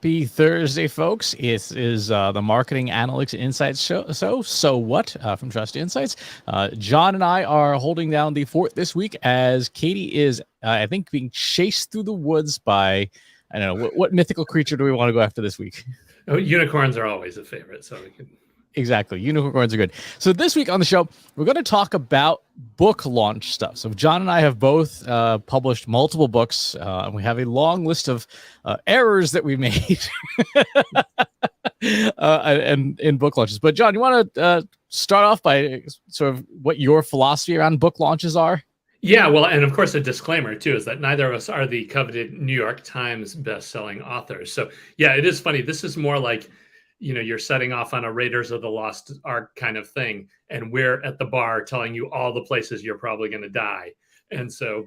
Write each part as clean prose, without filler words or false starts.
Happy Thursday, folks. It is the Marketing Analytics Insights show. So what from Trust Insights. John and I are holding down the fort this week as Katie is, I think, being chased through the woods by, I don't know, what mythical creature do we want to go after this week? Oh, unicorns are always a favorite, so we can... Exactly. Unicorns are good. So this week on the show, we're going to talk about book launch stuff. So John and I have both published multiple books, and we have a long list of errors that we made and in book launches. But John, you want to start off by sort of what your philosophy around book launches are? Yeah, well, and of course, a disclaimer too is that neither of us are the coveted New York Times best-selling authors. So yeah, it is funny. This is more like, you're setting off on a Raiders of the Lost Ark kind of thing, and we're at the bar telling you all the places you're probably going to die. And so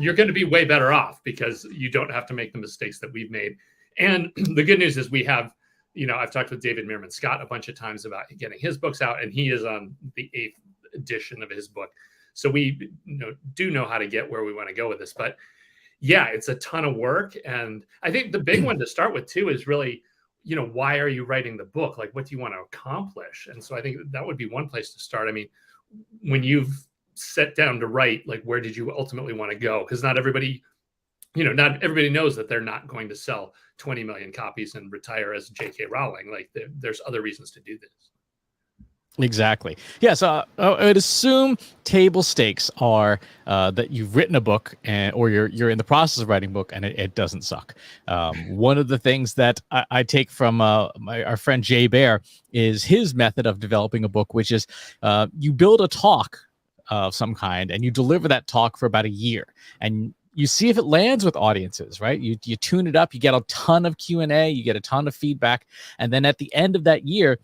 you're going to be way better off because you don't have to make the mistakes that we've made. And the good news is we have, I've talked with David Meerman Scott a bunch of times about getting his books out, and he is on the 8th edition of his book. So we do know how to get where we want to go with this. But yeah, it's a ton of work. And I think the big one to start with too is really, why are you writing the book? Like, what do you want to accomplish? And so I think that would be one place to start. I mean, when you've set down to write, like, where did you ultimately want to go? Because not everybody knows that they're not going to sell 20 million copies and retire as J.K. Rowling. Like, there's other reasons to do this. Exactly. Yeah. So I would assume table stakes are that you've written a book or you're in the process of writing a book and it doesn't suck. One of the things that I take from our friend Jay Bear is his method of developing a book, which is you build a talk of some kind and you deliver that talk for about a year and you see if it lands with audiences, right? You tune it up, you get a ton of Q&A, you get a ton of feedback. And then at the end of that year,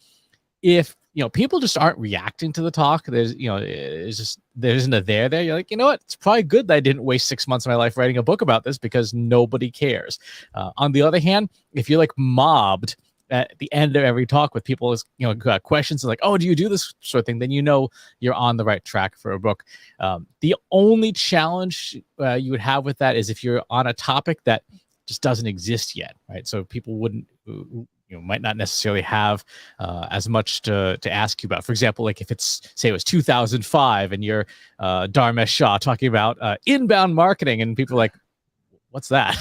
if people just aren't reacting to the talk, there isn't a there. You're like, you know what? It's probably good that I didn't waste 6 months of my life writing a book about this because nobody cares. On the other hand, if you're like mobbed at the end of every talk with people, got questions like, oh, do you do this sort of thing? Then you're on the right track for a book. The only challenge you would have with that is if you're on a topic that just doesn't exist yet, right? So people wouldn't. Might not necessarily have as much to ask you about. For example, like if it was 2005 and you're Dharmesh Shah talking about inbound marketing and people are like, what's that?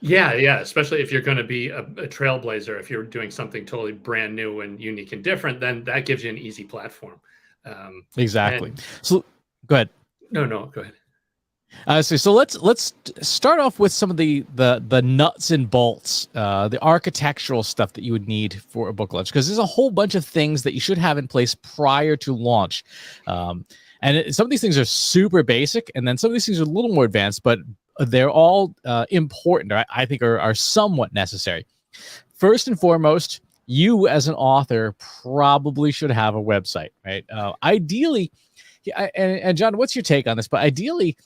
Yeah. Especially if you're going to be a trailblazer, if you're doing something totally brand new and unique and different, then that gives you an easy platform. Exactly. So go ahead. No, go ahead. So let's start off with some of the nuts and bolts, the architectural stuff that you would need for a book launch, because there's a whole bunch of things that you should have in place prior to launch. And some of these things are super basic, and then some of these things are a little more advanced, but they're all important, or I think are somewhat necessary. First and foremost, you as an author probably should have a website, right? Ideally, and John, what's your take on this? But ideally,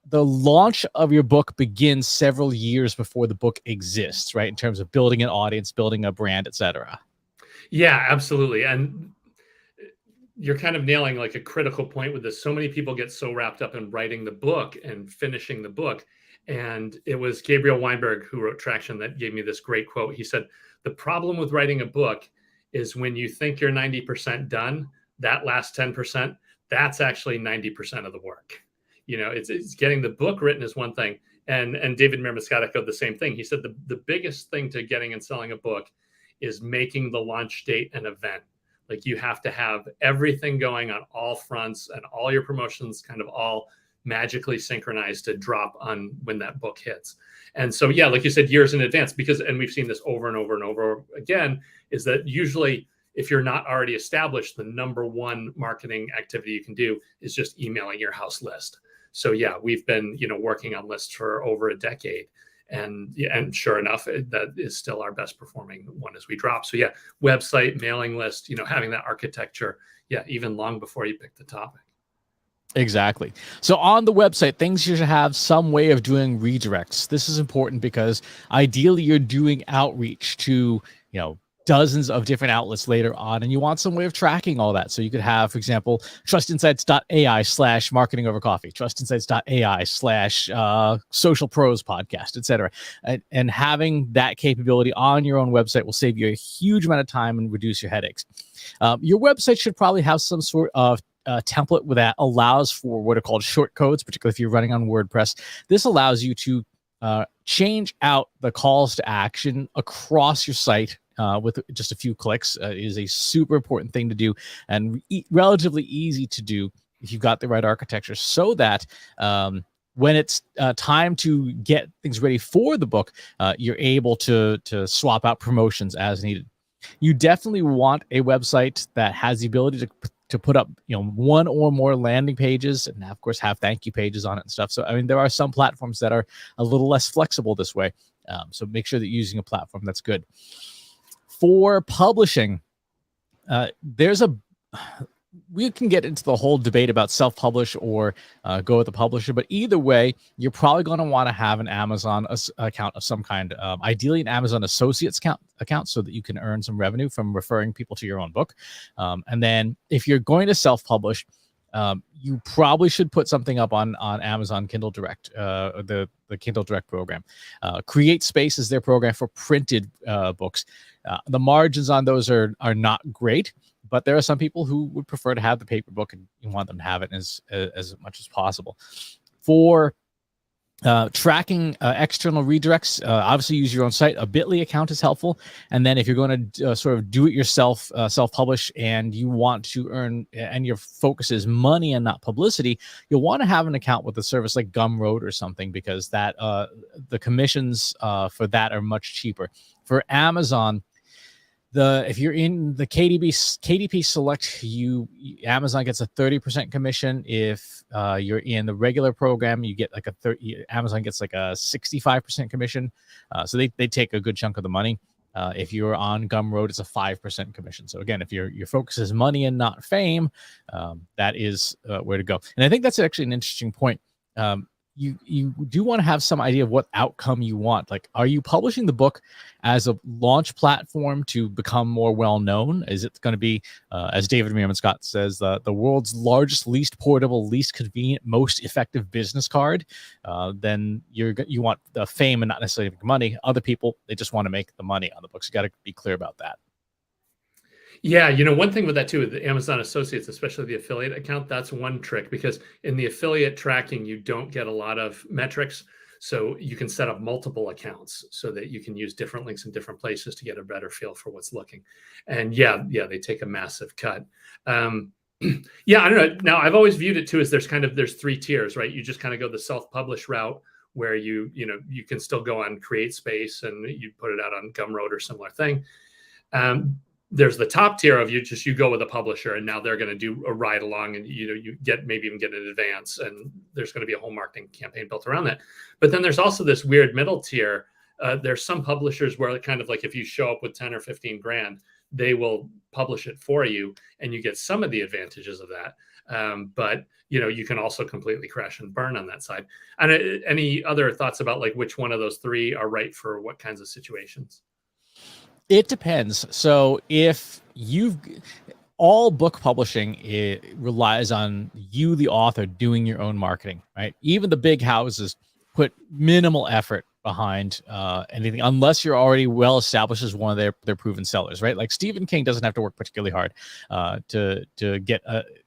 the launch of your book begins several years before the book exists, right? In terms of building an audience, building a brand, etc. Yeah, absolutely. And you're kind of nailing like a critical point with this. So many people get so wrapped up in writing the book and finishing the book. And it was Gabriel Weinberg who wrote Traction that gave me this great quote. He said, the problem with writing a book is when you think you're 90% done, that last 10%, that's actually 90% of the work. It's getting the book written is one thing. And David Meerman Scott echoed the same thing. He said the biggest thing to getting and selling a book is making the launch date an event. Like you have to have everything going on all fronts and all your promotions kind of all magically synchronized to drop on when that book hits. And so, yeah, like you said, years in advance, and we've seen this over and over and over again, is that usually if you're not already established, the number one marketing activity you can do is just emailing your house list. So yeah, we've been, working on lists for over a decade, and sure enough, that is still our best performing one as we drop. So yeah, website, mailing list, having that architecture, yeah, even long before you pick the topic. Exactly. So on the website, things you should have some way of doing redirects. This is important because ideally you're doing outreach to, dozens of different outlets later on, and you want some way of tracking all that. So you could have, for example, trustinsights.ai/marketing over coffee, trustinsights.ai/social pros podcast, etc. And having that capability on your own website will save you a huge amount of time and reduce your headaches. Your website should probably have some sort of template that allows for what are called short codes, particularly if you're running on WordPress. This allows you to change out the calls to action across your site with just a few clicks. It is a super important thing to do, and relatively easy to do if you've got the right architecture, so that when it's time to get things ready for the book, you're able to swap out promotions as needed. You definitely want a website that has the ability to put up, one or more landing pages, and of course have thank you pages on it and stuff. So, I mean, there are some platforms that are a little less flexible this way. So make sure that you're using a platform that's good. For publishing, we can get into the whole debate about self-publish or go with the publisher, but either way, you're probably going to want to have an Amazon account of some kind. Ideally, an Amazon Associates account so that you can earn some revenue from referring people to your own book. And then if you're going to self-publish, you probably should put something up on Amazon Kindle Direct, the Kindle Direct program. Create Space is their program for printed books. The margins on those are not great, but there are some people who would prefer to have the paper book, and you want them to have it as much as possible. For tracking external redirects, obviously use your own site. A Bitly account is helpful. And then if you're going to sort of do it yourself, self-publish, and you want to earn, and your focus is money and not publicity, you'll want to have an account with a service like Gumroad or something, because that the commissions for that are much cheaper. For Amazon, if you're in the KDP Select, Amazon gets a 30% commission. If you're in the regular program, you get like Amazon gets like a 65% commission. So they take a good chunk of the money. If you're on Gumroad, it's a 5% commission. So again, if your focus is money and not fame, that is where to go. And I think that's actually an interesting point. You do want to have some idea of what outcome you want. Like, are you publishing the book as a launch platform to become more well-known? Is it going to be, as David Meerman Scott says, the world's largest, least portable, least convenient, most effective business card? Then you want the fame and not necessarily make money. Other people, they just want to make the money on the books. You got to be clear about that. Yeah, one thing with that too, the Amazon Associates, especially the affiliate account, that's one trick, because in the affiliate tracking, you don't get a lot of metrics. So you can set up multiple accounts so that you can use different links in different places to get a better feel for what's looking. And yeah, they take a massive cut. Yeah, I don't know. Now, I've always viewed it too as there's three tiers, right? You just kind of go the self-publish route, where you can still go on Create Space and you put it out on Gumroad or similar thing. There's the top tier of you go with a publisher, and now they're going to do a ride along, and you maybe even get an advance, and there's going to be a whole marketing campaign built around that. But then there's also this weird middle tier. There's some publishers where kind of like if you show up with 10 or 15 grand, they will publish it for you, and you get some of the advantages of that. But you can also completely crash and burn on that side. And any other thoughts about like which one of those three are right for what kinds of situations? It depends. So if all book publishing, it relies on you, the author, doing your own marketing, right? Even the big houses put minimal effort behind anything, unless you're already well established as one of their proven sellers, right? Like Stephen King doesn't have to work particularly hard to get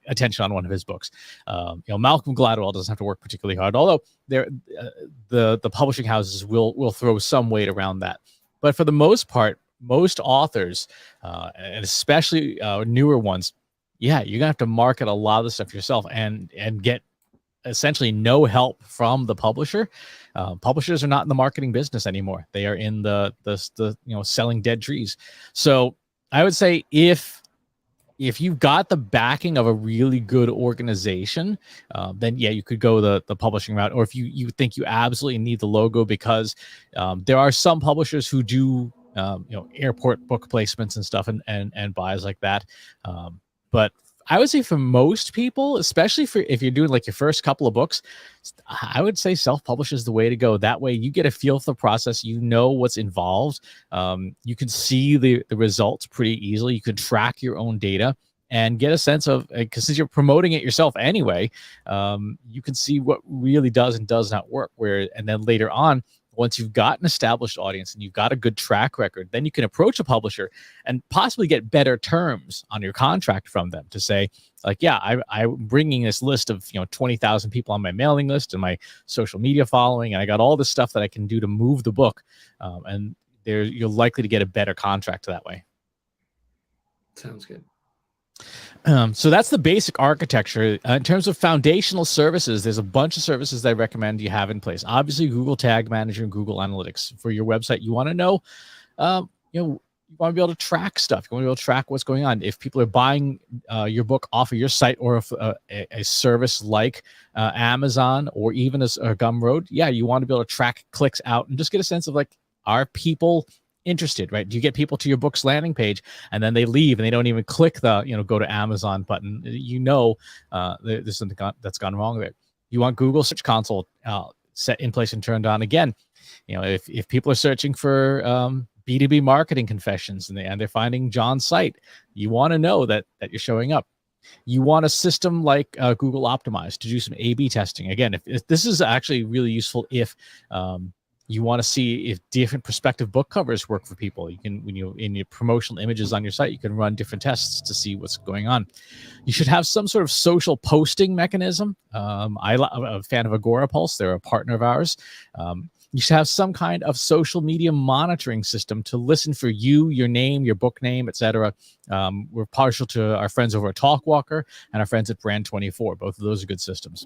attention on one of his books. Malcolm Gladwell doesn't have to work particularly hard, although the publishing houses will throw some weight around that. But for the most part, most authors, and especially newer ones, you're gonna have to market a lot of the stuff yourself and get essentially no help from the publisher. Publishers are not in the marketing business anymore. They are in the selling dead trees. So I would say if you've got the backing of a really good organization, then you could go the publishing route. Or if you think you absolutely need the logo, because there are some publishers who do airport book placements and stuff and buys like that. But I would say for most people, especially for if you're doing like your first couple of books, I would say self-publish is the way to go. That way you get a feel for the process, you know what's involved. You can see the results pretty easily. You can track your own data and get a sense of, because since you're promoting it yourself anyway, you can see what really does and does not work. And then later on, once you've got an established audience and you've got a good track record, then you can approach a publisher and possibly get better terms on your contract from them to say, like, yeah, I'm bringing this list of 20,000 people on my mailing list and my social media following, and I got all this stuff that I can do to move the book, and you're likely to get a better contract that way. Sounds good. So that's the basic architecture. In terms of foundational services, there's a bunch of services that I recommend you have in place. Obviously, Google Tag Manager and Google Analytics for your website. You want to know, you want to be able to track stuff. You want to be able to track what's going on. If people are buying your book off of your site, or if a service like Amazon or even a Gumroad, yeah, you want to be able to track clicks out and just get a sense of, like, are people interested, right? Do you get people to your book's landing page and then they leave and they don't even click the go to Amazon button? There's something that's gone wrong with it. You want Google Search Console set in place and turned on. Again, if people are searching for B2B marketing confessions and they're finding John's site, you want to know that you're showing up. You want a system like Google Optimize to do some A/B testing. Again, if this is actually really useful if you want to see if different prospective book covers work for people. You can, when you in your promotional images on your site, you can run different tests to see what's going on. You should have some sort of social posting mechanism. I'm a fan of Agora Pulse. They're a partner of ours. You should have some kind of social media monitoring system to listen for you, your name, your book name, etc. We're partial to our friends over at Talkwalker and our friends at Brand24. Both of those are good systems.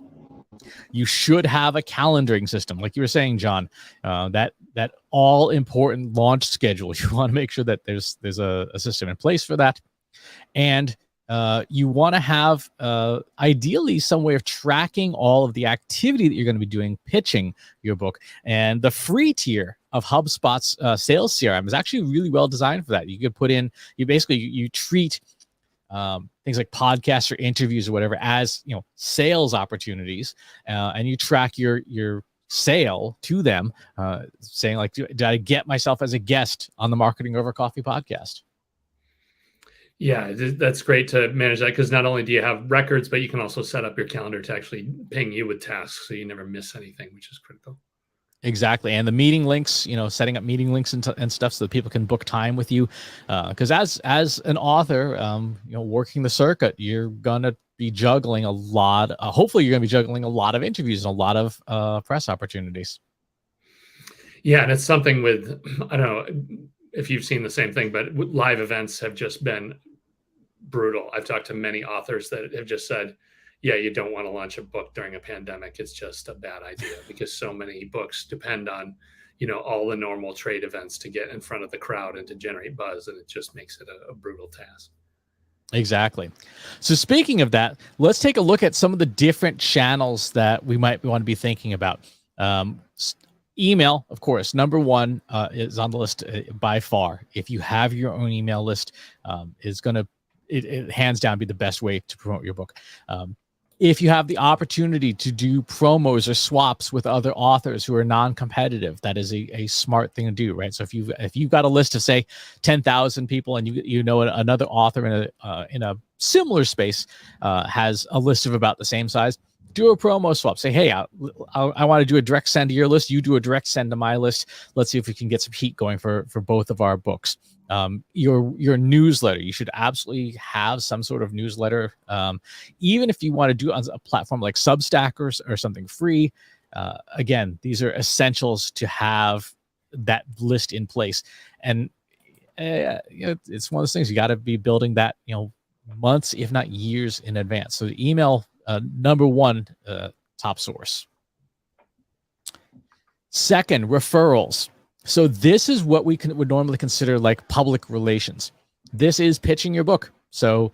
You should have a calendaring system, like you were saying, John. That all important launch schedule. You want to make sure that there's a system in place for that, and you want to have ideally some way of tracking all of the activity that you're going to be doing pitching your book. And the free tier of HubSpot's sales CRM is actually really well designed for that. You could put in, you treat things like podcasts or interviews or whatever as sales opportunities, and you track your sale to them, saying, like, did I get myself as a guest on the Marketing Over Coffee podcast? Yeah, that's great to manage that, because not only do you have records, but you can also set up your calendar to actually ping you with tasks so you never miss anything, which is critical. Exactly. And the meeting links, setting up meeting links and stuff so that people can book time with you. Because as an author, working the circuit, you're going to be juggling a lot. Hopefully you're going to be juggling a lot of interviews and a lot of press opportunities. Yeah. And it's something with, I don't know if you've seen the same thing, but live events have just been brutal. I've talked to many authors that have just said, yeah, you don't want to launch a book during a pandemic. It's just a bad idea, because so many books depend on, all the normal trade events to get in front of the crowd and to generate buzz. And it just makes it a brutal task. Exactly. So speaking of that, let's take a look at some of the different channels that we might want to be thinking about. Email, of course, number one is on the list by far. If you have your own email list, is going to, it hands down be the best way to promote your book. If you have the opportunity to do promos or swaps with other authors who are non-competitive, that is a smart thing to do, right? So if you've got a list of, say, 10,000 people, and another author in a similar space has a list of about the same size, do a promo swap. Say, hey, I want to do a direct send to your list. You do a direct send to my list. Let's see if we can get some heat going for both of our books. Your newsletter, you should absolutely have some sort of newsletter. Even if you want to do on a platform like Substack or something free. Again, these are essentials to have that list in place. And it's one of those things you got to be building that, months, if not years in advance. So the email, number one, top source. Second, referrals. So this is what we would normally consider like public relations. This is pitching your book. So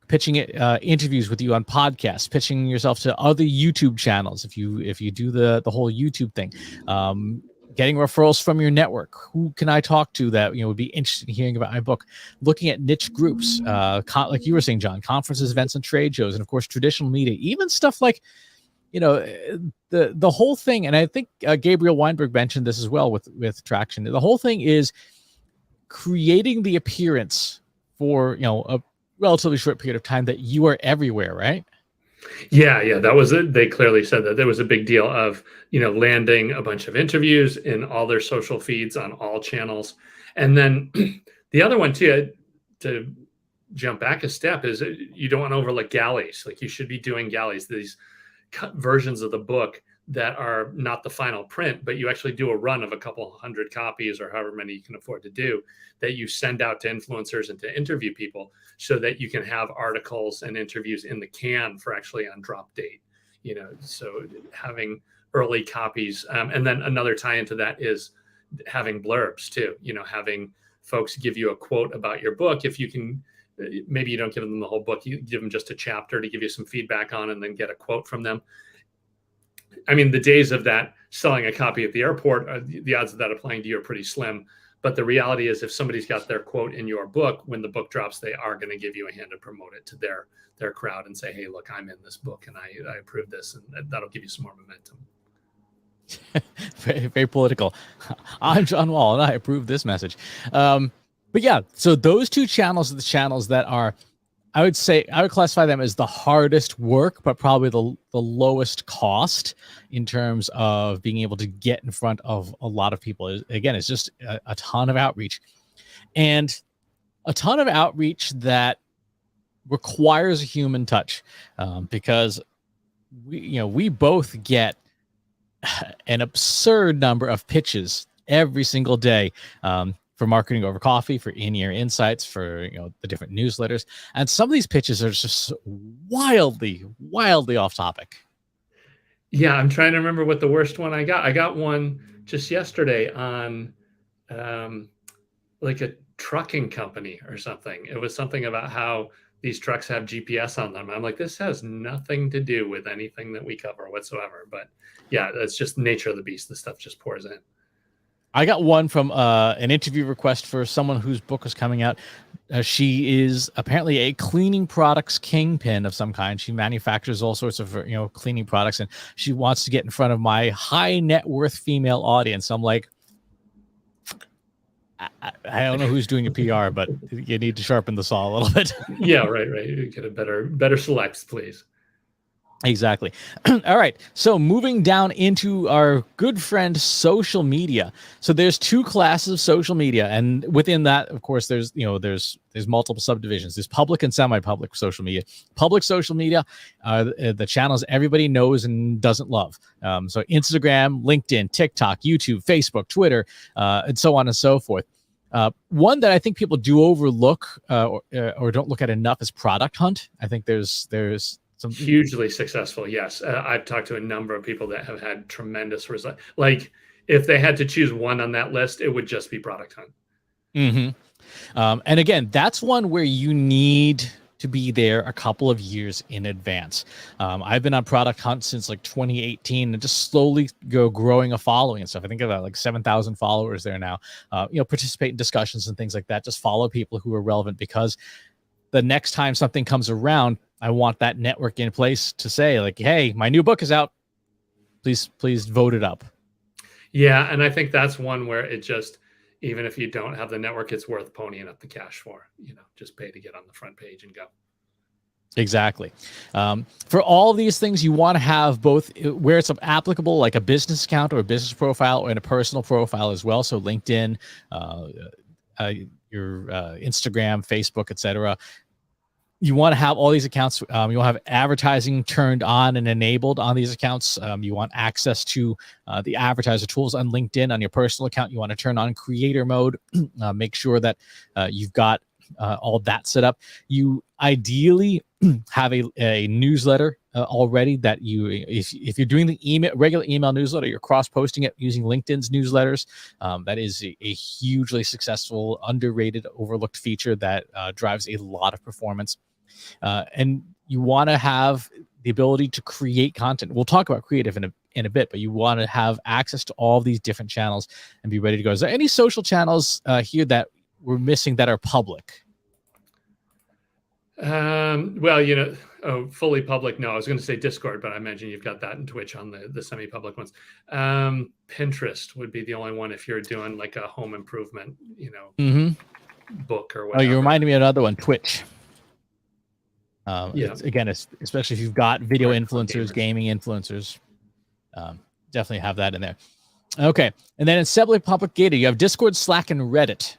pitching it, interviews with you on podcasts, pitching yourself to other YouTube channels. If you do the whole YouTube thing, getting referrals from your network. Who can I talk to that would be interested in hearing about my book? Looking at niche groups, like you were saying, John, conferences, events, and trade shows, and of course traditional media, even stuff like the whole thing. And I think Gabriel Weinberg mentioned this as well with Traction. The whole thing is creating the appearance for a relatively short period of time that you are everywhere, right? Yeah, that was it. They clearly said that there was a big deal of landing a bunch of interviews in all their social feeds on all channels. And then the other one too, to jump back a step, is you don't want to overlook galleys. Like, you should be doing galleys, these cut versions of the book that are not the final print, but you actually do a run of a couple hundred copies or however many you can afford to do, that you send out to influencers and to interview people, so that you can have articles and interviews in the can for actually on drop date. So having early copies. And then another tie into that is having blurbs too, having folks give you a quote about your book. If you can, maybe you don't give them the whole book, you give them just a chapter to give you some feedback on, and then get a quote from them. I mean, the days of that selling a copy at the airport, the odds of that applying to you are pretty slim. But the reality is, if somebody's got their quote in your book, when the book drops, they are going to give you a hand to promote it to their crowd and say, hey, look, I'm in this book and I approve this. And that'll give you some more momentum. Very, very political. I'm John Wall and I approve this message. But yeah, so those two channels are the channels that are, I would classify them as the hardest work, but probably the lowest cost in terms of being able to get in front of a lot of people. Again, it's just a ton of outreach, and a ton of outreach that requires a human touch, because we both get an absurd number of pitches every single day, for Marketing Over Coffee, for In-Ear Insights, for the different newsletters. And some of these pitches are just wildly off topic. Yeah, I'm trying to remember what the worst one I got. I got one just yesterday on like a trucking company or something. It was something about how these trucks have GPS on them. I'm like, this has nothing to do with anything that we cover whatsoever. But yeah, that's just the nature of the beast. The stuff just pours in. I got one from an interview request for someone whose book was coming out. She is apparently a cleaning products kingpin of some kind. She manufactures all sorts of cleaning products, and she wants to get in front of my high net worth female audience. I'm like, I don't know who's doing your PR, but you need to sharpen the saw a little bit. Yeah, right. You get a better selects, please. Exactly. All right. So moving down into our good friend social media. So there's two classes of social media, and within that, of course, there's multiple subdivisions. There's public and semi-public social media. Public social media are the channels everybody knows and doesn't love. So Instagram, LinkedIn, TikTok, YouTube, Facebook, Twitter, and so on and so forth. One that I think people do overlook or don't look at enough is Product Hunt. I think there's hugely successful. Yes. I've talked to a number of people that have had tremendous results. Like, if they had to choose one on that list, it would just be Product Hunt. Mm-hmm. And again, that's one where you need to be there a couple of years in advance. I've been on Product Hunt since like 2018 and just slowly growing a following and stuff. I think I've got like 7,000 followers there now. Participate in discussions and things like that. Just follow people who are relevant, because the next time something comes around, I want that network in place to say, like, hey, my new book is out. Please vote it up. Yeah. And I think that's one where it just, even if you don't have the network, it's worth ponying up the cash for, just pay to get on the front page and go. Exactly. For all of these things, you want to have both where it's applicable, like a business account or a business profile, and a personal profile as well. So LinkedIn, your Instagram, Facebook, etc. You want to have all these accounts. You will have advertising turned on and enabled on these accounts. You want access to the advertiser tools on LinkedIn. On your personal account, you want to turn on creator mode. Make sure that you've got all that set up. You ideally have a newsletter already that if you're doing the regular email newsletter, you're cross-posting it using LinkedIn's newsletters. That is a hugely successful, underrated, overlooked feature that drives a lot of performance. And you want to have the ability to create content. We'll talk about creative in in a bit, but you want to have access to all these different channels and be ready to go. Is there any social channels here that we're missing that are public? Well, fully public. No, I was going to say Discord, but I imagine you've got that in Twitch on the semi-public ones. Pinterest would be the only one if you're doing like a home improvement, book or whatever. Oh, you reminded me of another one, Twitch. Yeah. Again, especially if you've got video influencers, gaming influencers, definitely have that in there. Okay, and then in separately public gated, you have Discord, Slack, and Reddit.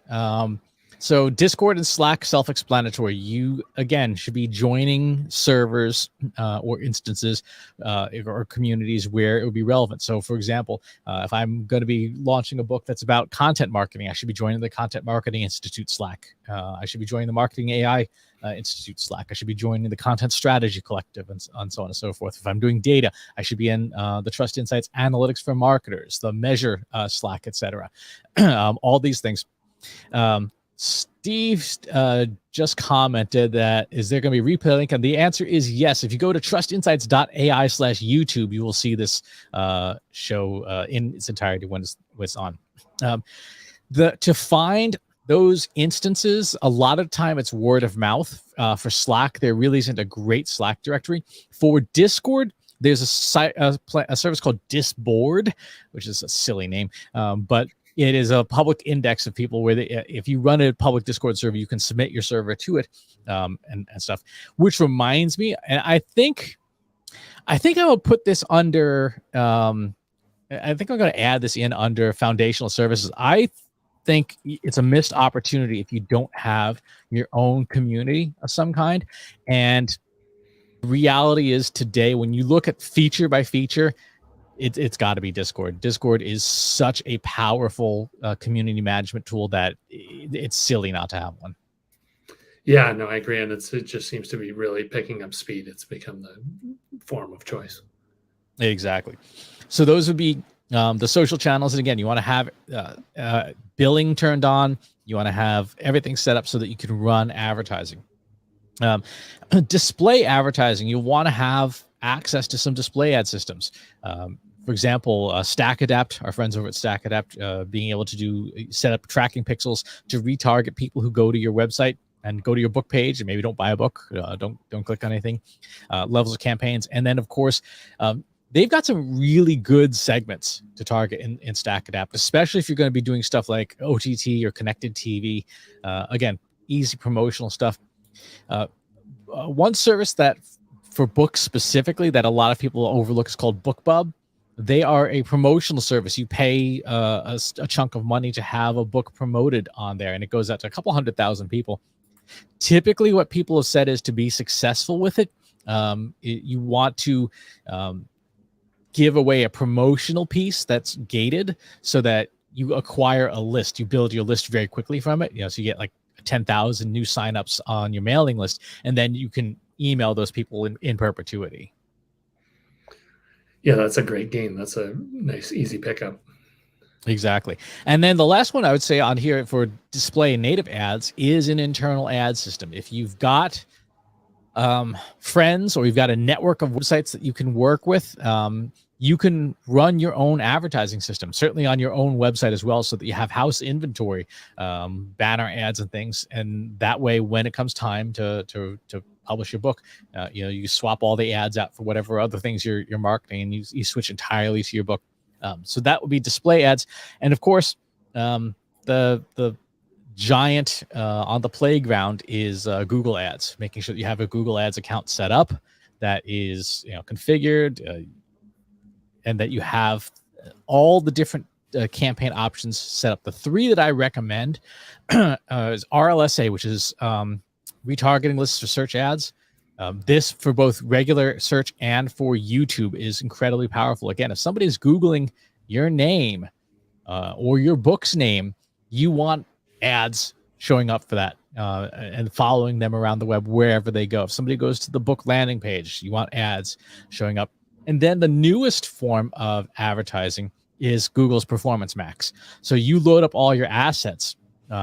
So Discord and Slack, self-explanatory. You, again, should be joining servers or instances or communities where it would be relevant. So, for example, if I'm going to be launching a book that's about content marketing, I should be joining the Content Marketing Institute Slack. I should be joining the Marketing AI Institute Slack. I should be joining the Content Strategy Collective and so on and so forth. If I'm doing data, I should be in the Trust Insights Analytics for Marketers, the Measure Slack, etc. All these things. Steve just commented that, is there going to be replay link? And the answer is yes. If you go to trustinsights.ai/YouTube, you will see this show in its entirety when it's on. To find those instances, a lot of time it's word of mouth. For Slack, there really isn't a great Slack directory. For Discord, there's a service called Disboard, which is a silly name, but it is a public index of people where if you run a public Discord server, you can submit your server to it and stuff. Which reminds me, and I think I will put this under. I think I'm going to add this in under foundational services. I think it's a missed opportunity if you don't have your own community of some kind. And reality is today, when you look at feature by feature, it's got to be Discord. Discord is such a powerful community management tool that it's silly not to have one. Yeah, no, I agree. And it just seems to be really picking up speed. It's become the form of choice. Exactly. So those would be the social channels. And again, you want to have billing turned on. You want to have everything set up so that you can run advertising. Display advertising, you want to have access to some display ad systems. For example, StackAdapt, our friends over at StackAdapt, being able to set up tracking pixels to retarget people who go to your website and go to your book page and maybe don't buy a book, don't click on anything, levels of campaigns. And then, of course, they've got some really good segments to target in StackAdapt, especially if you're going to be doing stuff like OTT or connected TV. Again, easy promotional stuff. One service that for books specifically that a lot of people overlook is called BookBub. They are a promotional service. You pay a chunk of money to have a book promoted on there, and it goes out to a couple 100,000 people. Typically, what people have said is to be successful with it, you want to give away a promotional piece that's gated so that you acquire a list. You build your list very quickly from it. So you get like 10,000 new signups on your mailing list, and then you can email those people in perpetuity. Yeah, that's a great game. That's a nice, easy pickup. Exactly. And then the last one I would say on here for display and native ads is an internal ad system. If you've got friends or you've got a network of websites that you can work with, you can run your own advertising system, certainly on your own website as well, so that you have house inventory, banner ads and things. And that way, when it comes time to publish your book, you swap all the ads out for whatever other things you're marketing, and you switch entirely to your book. So that would be display ads. And of course, the giant on the playground is Google Ads, making sure that you have a Google Ads account set up that is configured, and that you have all the different campaign options set up. The three that I recommend is RLSA, which is retargeting lists for search ads. This for both regular search and for YouTube is incredibly powerful. Again, if somebody's Googling your name or your book's name, you want ads showing up for that and following them around the web wherever they go. If somebody goes to the book landing page, you want ads showing up. And then the newest form of advertising is Google's Performance Max. So you load up all your assets.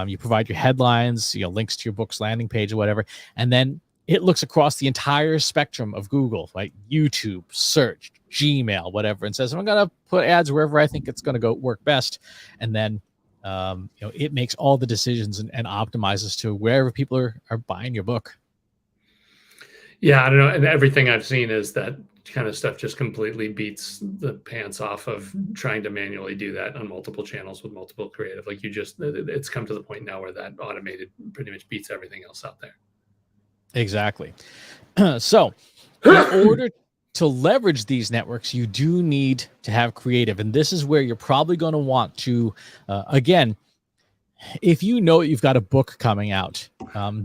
You provide your headlines, links to your book's landing page or whatever, and then it looks across the entire spectrum of Google, like YouTube, search, Gmail, whatever, and says, I'm going to put ads wherever I think it's going to go work best. And then, it makes all the decisions and optimizes to wherever people are buying your book. Yeah, I don't know. And everything I've seen is that kind of stuff just completely beats the pants off of trying to manually do that on multiple channels with multiple creative. Like it's come to the point now where that automated pretty much beats everything else out there. Exactly. So in order to leverage these networks, you do need to have creative. And this is where you're probably going to want to, again, if you know you've got a book coming out,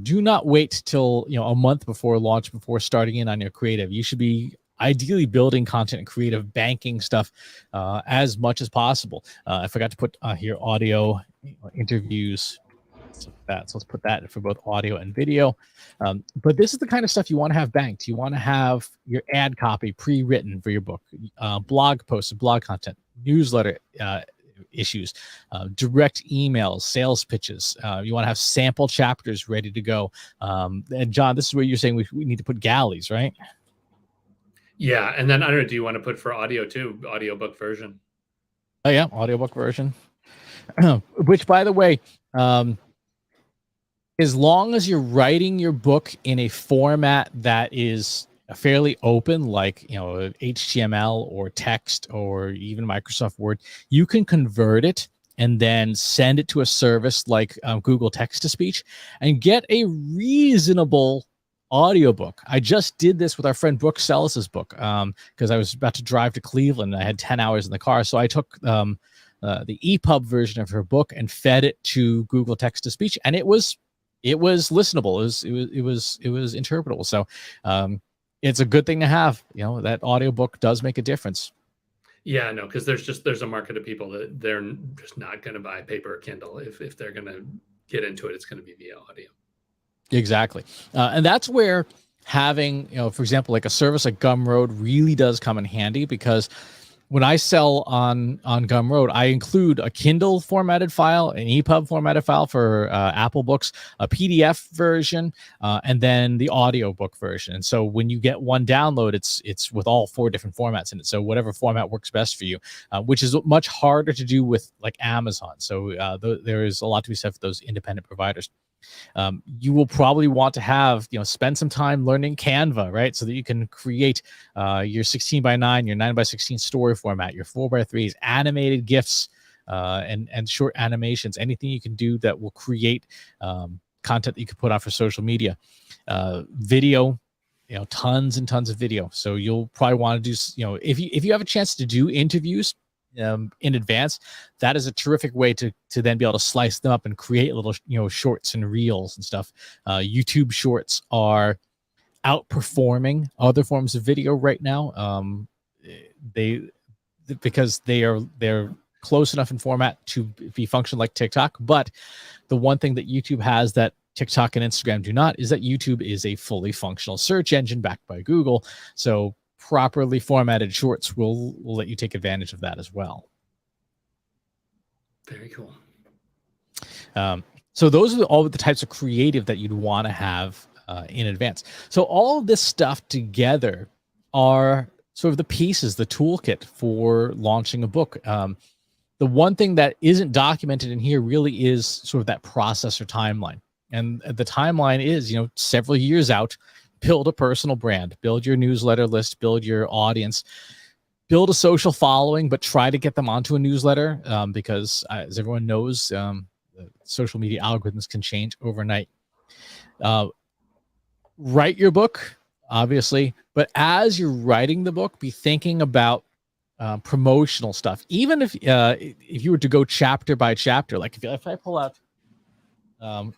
do not wait till a month before launch before starting in on your creative. You should be ideally building content and creative banking stuff as much as possible. I forgot to put here audio interviews. So let's put that for both audio and video. But this is the kind of stuff you want to have banked. You want to have your ad copy pre-written for your book, blog posts and blog content, newsletter issues, direct emails, sales pitches. You want to have sample chapters ready to go. And John, this is where you're saying we need to put galleys, right? Yeah. And then I don't know, do you want to put for audio too, audiobook version? Oh yeah, audiobook version. Which, by the way, as long as you're writing your book in a format that is fairly open, like HTML or text or even Microsoft Word, you can convert it and then send it to a service like Google Text-to-Speech and get a reasonable audiobook. I just did this with our friend Brooke Sellis's book because I was about to drive to Cleveland and I had 10 hours in the car. So I took the EPUB version of her book and fed it to Google Text-to-Speech, and it was listenable. It was interpretable. So it's a good thing to have. That audiobook does make a difference. Yeah, no, because there's a market of people that they're just not going to buy paper or Kindle. If they're going to get into it, it's going to be via audio. Exactly. And that's where having, for example, like a service like Gumroad really does come in handy, because when I sell on Gumroad, I include a Kindle formatted file, an EPUB formatted file for Apple Books, a PDF version, and then the audiobook version. And so when you get one download, it's with all 4 different formats in it. So whatever format works best for you, which is much harder to do with like Amazon. So there is a lot to be said for those independent providers. You will probably want to have, spend some time learning Canva, right? So that you can create your 16:9, your 9:16 story format, your 4:3s, animated GIFs, and short animations, anything you can do that will create content that you can put out for social media. Video, tons and tons of video. So you'll probably want to do, if you have a chance to do interviews in advance, that is a terrific way to then be able to slice them up and create little shorts and reels and stuff. YouTube shorts are outperforming other forms of video right now. Because they're close enough in format to be function like TikTok. But the one thing that YouTube has that TikTok and Instagram do not is that YouTube is a fully functional search engine backed by Google. So properly formatted shorts will let you take advantage of that as well. Very cool. So those are all the types of creative that you'd want to have in advance. So all of this stuff together are sort of the pieces, the toolkit for launching a book. The one thing that isn't documented in here really is sort of that process or timeline. And the timeline is, several years out. Build a personal brand, build your newsletter list, build your audience, build a social following, but try to get them onto a newsletter because as everyone knows, social media algorithms can change overnight. Write your book, obviously, but as you're writing the book, be thinking about promotional stuff. Even if you were to go chapter by chapter, like if I pull out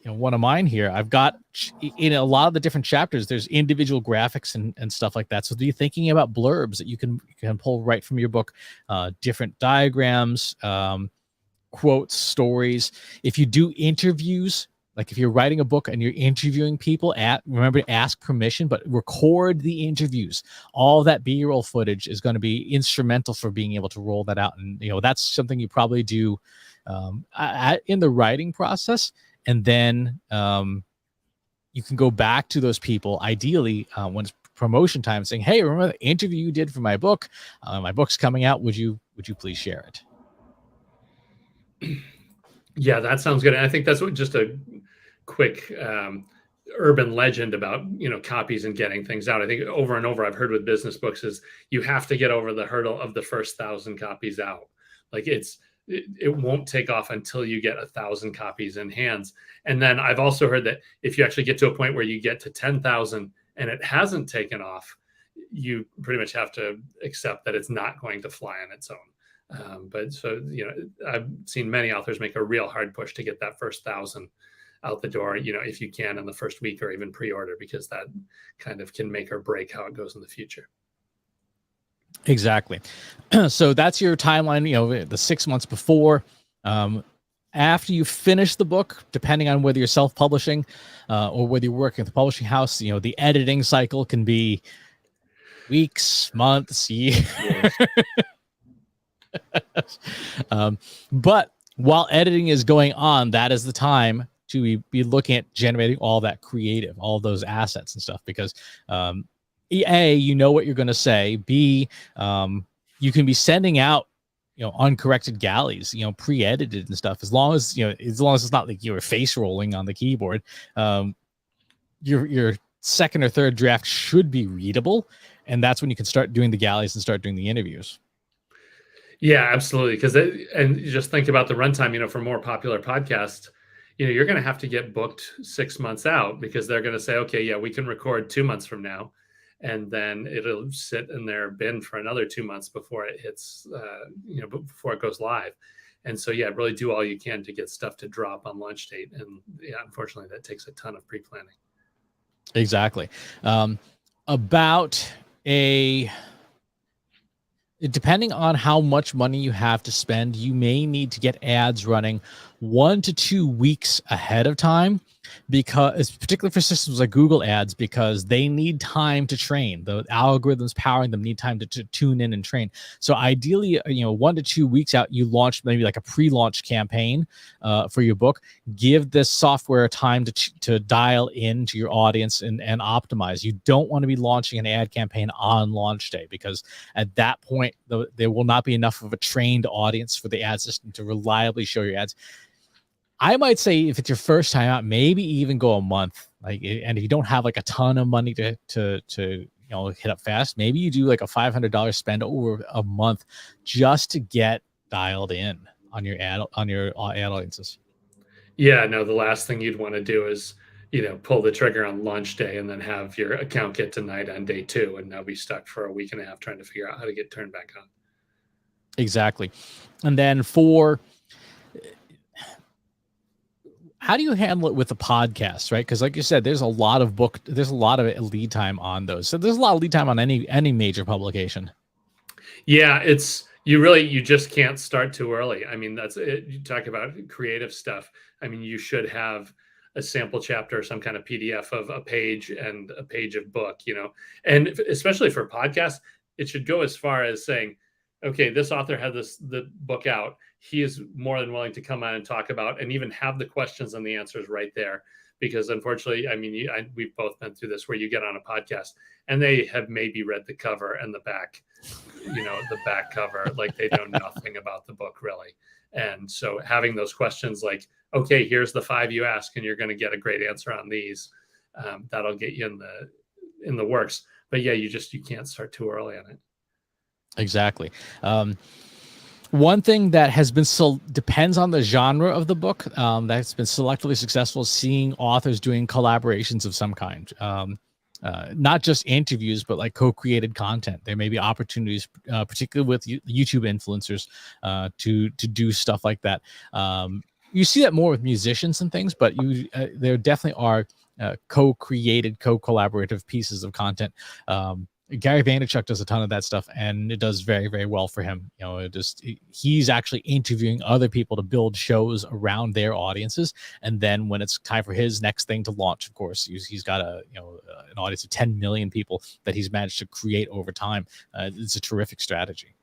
one of mine here, I've got in a lot of the different chapters, there's individual graphics and stuff like that. So be thinking about blurbs that you can pull right from your book, different diagrams, quotes, stories. If you do interviews, like if you're writing a book and you're interviewing people, remember to ask permission, but record the interviews. All that B-roll footage is going to be instrumental for being able to roll that out. And, that's something you probably do in the writing process. And then you can go back to those people, ideally when it's promotion time, saying, hey, remember the interview you did for my book? My book's coming out. Would you please share it? Yeah, that sounds good. And I think that's just a quick urban legend about, copies and getting things out. I think over and over I've heard with business books is you have to get over the hurdle of the first 1,000 copies out. Like it won't take off until you get 1,000 copies in hands. And then I've also heard that if you actually get to a point where you get to 10,000 and it hasn't taken off, you pretty much have to accept that it's not going to fly on its own. But so, I've seen many authors make a real hard push to get that first 1,000 out the door, if you can in the first week or even pre-order, because that kind of can make or break how it goes in the future. Exactly. So that's your timeline, the 6 months before. After you finish the book, depending on whether you're self-publishing or whether you're working at the publishing house, the editing cycle can be weeks, months, years. But while editing is going on, that is the time to be looking at generating all that creative, all those assets and stuff, because A, you know what you're going to say. B, you can be sending out, uncorrected galleys, pre-edited and stuff. As long as it's not like you're face rolling on the keyboard, your second or third draft should be readable. And that's when you can start doing the galleys and start doing the interviews. Yeah, absolutely. And just think about the runtime, for more popular podcasts, you're going to have to get booked 6 months out, because they're going to say, okay, yeah, we can record 2 months from now. And then it'll sit in their bin for another 2 months before it hits, before it goes live. And so, yeah, really do all you can to get stuff to drop on launch date. And yeah, unfortunately, that takes a ton of pre-planning. Exactly. Depending on how much money you have to spend, you may need to get ads running 1 to 2 weeks ahead of time, because particularly for systems like Google Ads, because they need time to train. The algorithms powering them need time to tune in and train. So ideally, 1 to 2 weeks out, you launch maybe like a pre-launch campaign for your book. Give this software time to dial into your audience and optimize. You don't want to be launching an ad campaign on launch day, because at that point, there will not be enough of a trained audience for the ad system to reliably show your ads. I might say, if it's your first time out, maybe even go a month. And if you don't have like a ton of money to hit up fast, maybe you do like a $500 spend over a month just to get dialed in on your ad audiences. Yeah, no, the last thing you'd want to do is, pull the trigger on launch day and then have your account get denied on day 2 and now be stuck for a week and a half trying to figure out how to get turned back on. Exactly. And then how do you handle it with the podcast, right? Because like you said, there's a lot of lead time on those. So there's a lot of lead time on any major publication. Yeah, you just can't start too early. I mean, that's it. You talk about creative stuff. I mean, you should have a sample chapter, some kind of PDF of a page and a page of book, and especially for podcasts, it should go as far as saying, okay, this author had the book out. He is more than willing to come on and talk about, and even have the questions and the answers right there. Because unfortunately, I mean, we've both been through this, where you get on a podcast and they have maybe read the cover and the back, the back cover, like they know nothing about the book really. And so having those questions like, okay, here's the 5 you ask, and you're going to get a great answer on these. That'll get you in the works. But yeah, you can't start too early on it. Exactly. One thing that has been depends on the genre of the book that's been selectively successful is seeing authors doing collaborations of some kind. Not just interviews, but like co-created content. There may be opportunities, particularly with YouTube influencers, to do stuff like that. You see that more with musicians and things, but there definitely are co-created, co-collaborative pieces of content. Gary Vaynerchuk does a ton of that stuff, and it does very, very well for him. He's actually interviewing other people to build shows around their audiences, and then when it's time for his next thing to launch, of course, he's got an audience of 10 million people that he's managed to create over time. It's a terrific strategy.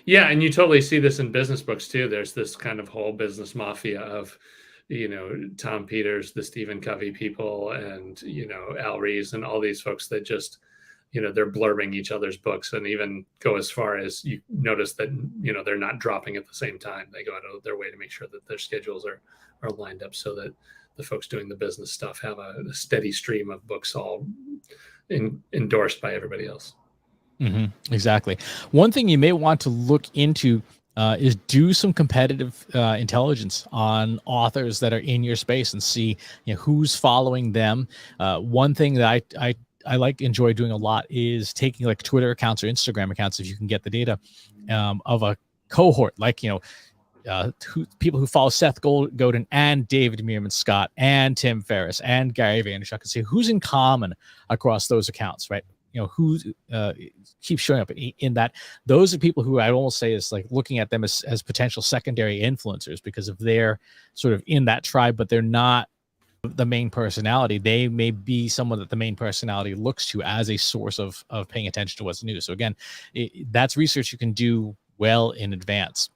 Yeah, and you totally see this in business books too. There's this kind of whole business mafia of Tom Peters, the Stephen Covey people, and Al Rees and all these folks that just they're blurbing each other's books, and even go as far as you notice that they're not dropping at the same time. They go out of their way to make sure that their schedules are lined up so that the folks doing the business stuff have a steady stream of books all endorsed by everybody else. Exactly. One thing you may want to look into is do some competitive intelligence on authors that are in your space and see who's following them. One thing that I enjoy doing a lot is taking like Twitter accounts or Instagram accounts, if you can get the data, of a cohort, like people who follow Seth Godin and David Meerman Scott and Tim Ferriss and Gary Vaynerchuk, and see who's in common across those accounts, right? Who keeps showing up in that. Those are people who I almost say is like looking at them as potential secondary influencers, because if they're sort of in that tribe, but they're not the main personality, they may be someone that the main personality looks to as a source of paying attention to what's new. So again, that's research you can do well in advance.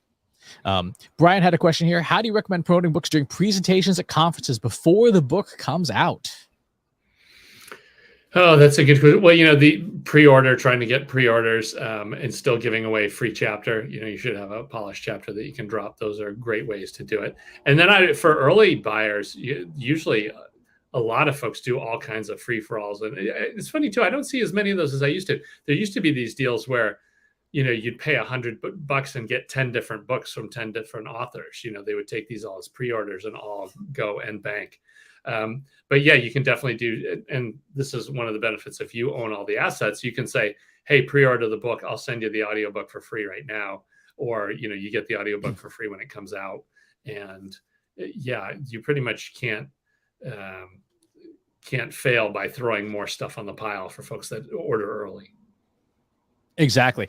Brian had a question here. How do you recommend promoting books during presentations at conferences before the book comes out? Oh, that's a good question. Well, the pre-order, trying to get pre-orders, and still giving away free chapter. You should have a polished chapter that you can drop. Those are great ways to do it. And then for early buyers, usually a lot of folks do all kinds of free-for-alls. And it's funny too, I don't see as many of those as I used to. There used to be these deals where you'd pay $100 and get 10 different books from 10 different authors. They would take these all as pre-orders and all go and bank. But yeah, you can definitely do, and this is one of the benefits. If you own all the assets, you can say, hey, pre-order the book, I'll send you the audiobook for free right now. Or, you get the audiobook for free when it comes out. And yeah, you pretty much can't fail by throwing more stuff on the pile for folks that order early. Exactly.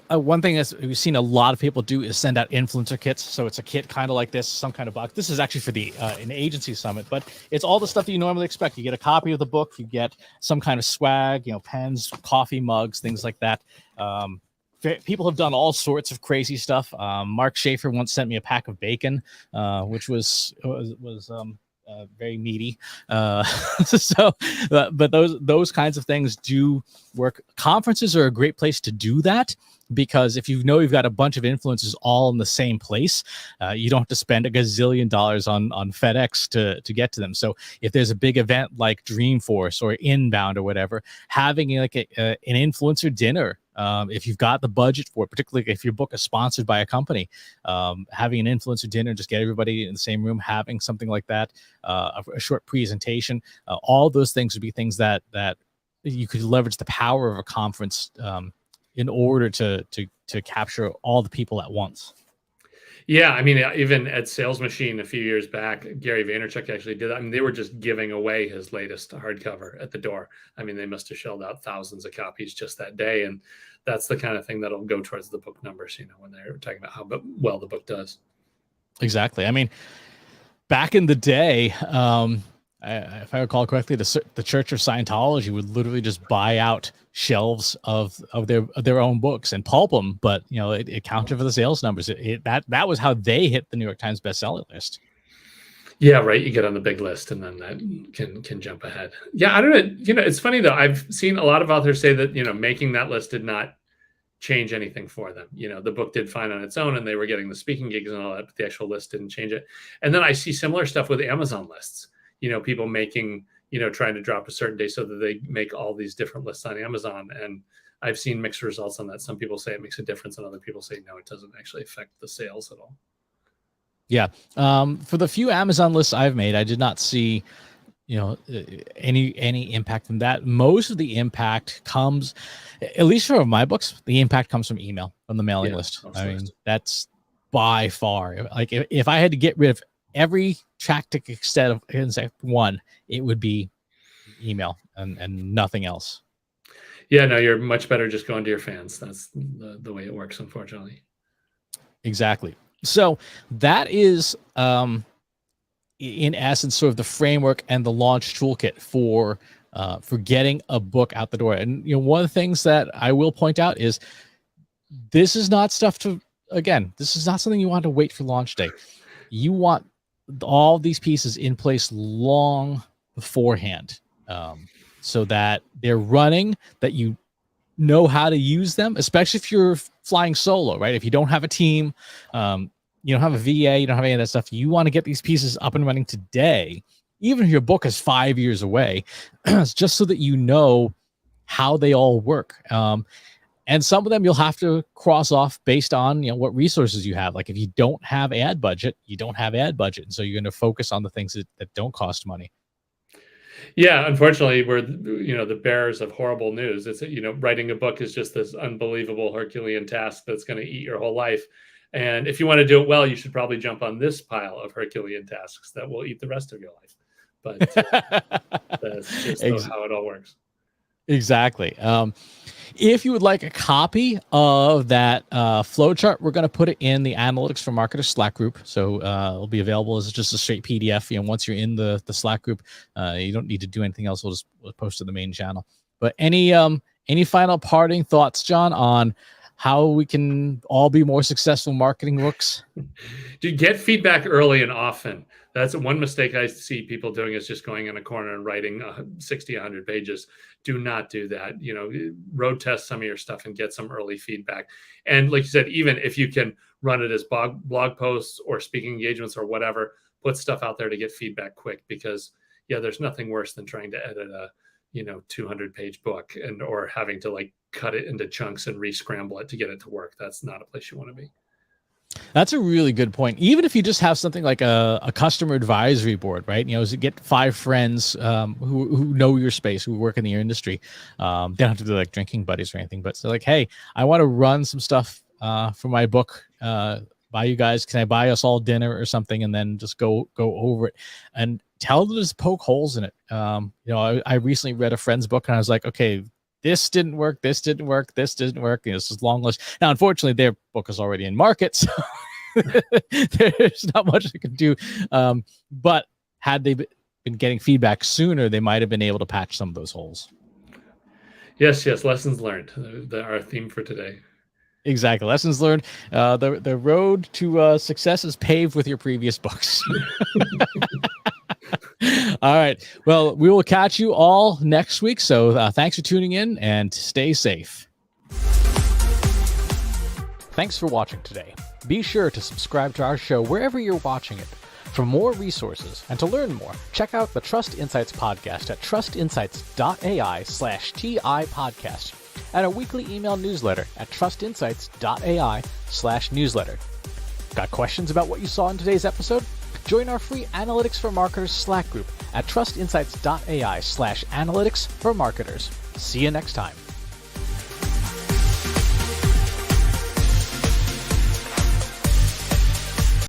One thing that we've seen a lot of people do is send out influencer kits. So it's a kit kind of like this, some kind of box. This is actually for the an agency summit, but it's all the stuff that you normally expect. You get a copy of the book, you get some kind of swag, pens, coffee mugs, things like that. People have done all sorts of crazy stuff. Mark Schaefer once sent me a pack of bacon, which was very meaty. But those kinds of things do work. Conferences are a great place to do that, because if you've got a bunch of influencers all in the same place, you don't have to spend a gazillion dollars on FedEx to get to them. So if there's a big event like Dreamforce or Inbound or whatever, having like an influencer dinner, if you've got the budget for it, particularly if your book is sponsored by a company, having an influencer dinner, just get everybody in the same room, having something like that, a short presentation, all those things would be things that you could leverage the power of a conference in order to capture all the people at once. Yeah, I mean, even at Sales Machine a few years back, Gary Vaynerchuk actually did that. I mean, they were just giving away his latest hardcover at the door. I mean, they must have shelled out thousands of copies just that day. And that's the kind of thing that'll go towards the book numbers, when they're talking about how well the book does. Exactly. I mean, back in the day, if I recall correctly, the Church of Scientology would literally just buy out shelves of their own books and pulp them, but it counted for the sales numbers. That was how they hit the New York Times bestseller list. Yeah, right. You get on the big list, and then that can jump ahead. Yeah, I don't know. It's funny though. I've seen a lot of authors say that making that list did not change anything for them. The book did fine on its own, and they were getting the speaking gigs and all that, but the actual list didn't change it. And then I see similar stuff with Amazon lists. People making, trying to drop a certain day so that they make all these different lists on Amazon. And I've seen mixed results on that. Some people say it makes a difference, and other people say, no, it doesn't actually affect the sales at all. Yeah. For the few Amazon lists I've made, I did not see, any impact from that. Most of the impact comes, at least for my books, the impact comes from email, from the mailing list. I mean, that's by far, like if I had to get rid of every tactic except one, it would be email and nothing else. Yeah, no, you're much better just going to your fans. That's the way it works, unfortunately. Exactly. So that is, in essence, sort of the framework and the launch toolkit for getting a book out the door. And one of the things that I will point out is this is not stuff this is not something you want to wait for launch day. You want all these pieces in place long beforehand, so that they're running, that you know how to use them, especially if you're flying solo, right? If you don't have a team, you don't have a VA, you don't have any of that stuff, you want to get these pieces up and running today, even if your book is 5 years away, just so that you know how they all work. And some of them you'll have to cross off based on, you know, what resources you have. Like if you don't have ad budget, you don't have ad budget. And so you're going to focus on the things that don't cost money. Yeah, unfortunately, we're, you know, the bearers of horrible news. It's, you know, writing a book is just this unbelievable Herculean task that's going to eat your whole life. And if you want to do it well, you should probably jump on this pile of Herculean tasks that will eat the rest of your life. But that's just how it all works. Exactly. If you would like a copy of that flowchart, we're going to put it in the Analytics for Marketers Slack group. So it'll be available as just a straight PDF. You know, once you're in the Slack group, you don't need to do anything else. We'll post to the main channel. But any final parting thoughts, John, on how we can all be more successful marketing books? Dude, get feedback early and often. That's one mistake I see people doing, is just going in a corner and writing 60, 100 pages. Do not do that. You know, road test some of your stuff and get some early feedback. And like you said, even if you can run it as blog posts or speaking engagements or whatever, put stuff out there to get feedback quick, because yeah, there's nothing worse than trying to edit a, you know, 200-page book or having to like cut it into chunks and re-scramble it to get it to work. That's not a place you want to be. That's a really good point. Even if you just have something like a customer advisory board, right? You know, get 5 friends who know your space, who work in the industry. They don't have to be like drinking buddies or anything, but so like, hey, I want to run some stuff for my book by you guys. Can I buy us all dinner or something? And then just go over it and tell them to just poke holes in it. You know, I recently read a friend's book and I was like, okay, this didn't work. This didn't work. This didn't work. You know, it's this long list. Now, unfortunately, their book is already in market, so there's not much I can do. But had they been getting feedback sooner, they might have been able to patch some of those holes. Yes. Lessons learned. Our theme for today. Exactly. Lessons learned. The road to success is paved with your previous books. All right. Well, we will catch you all next week. So thanks for tuning in and stay safe. Thanks for watching today. Be sure to subscribe to our show wherever you're watching it. For more resources and to learn more, check out the Trust Insights podcast at trustinsights.ai/TI podcast and a weekly email newsletter at trustinsights.ai/newsletter. Got questions about what you saw in today's episode? Join our free Analytics for Marketers Slack group at trustinsights.ai/analytics for marketers. See you next time.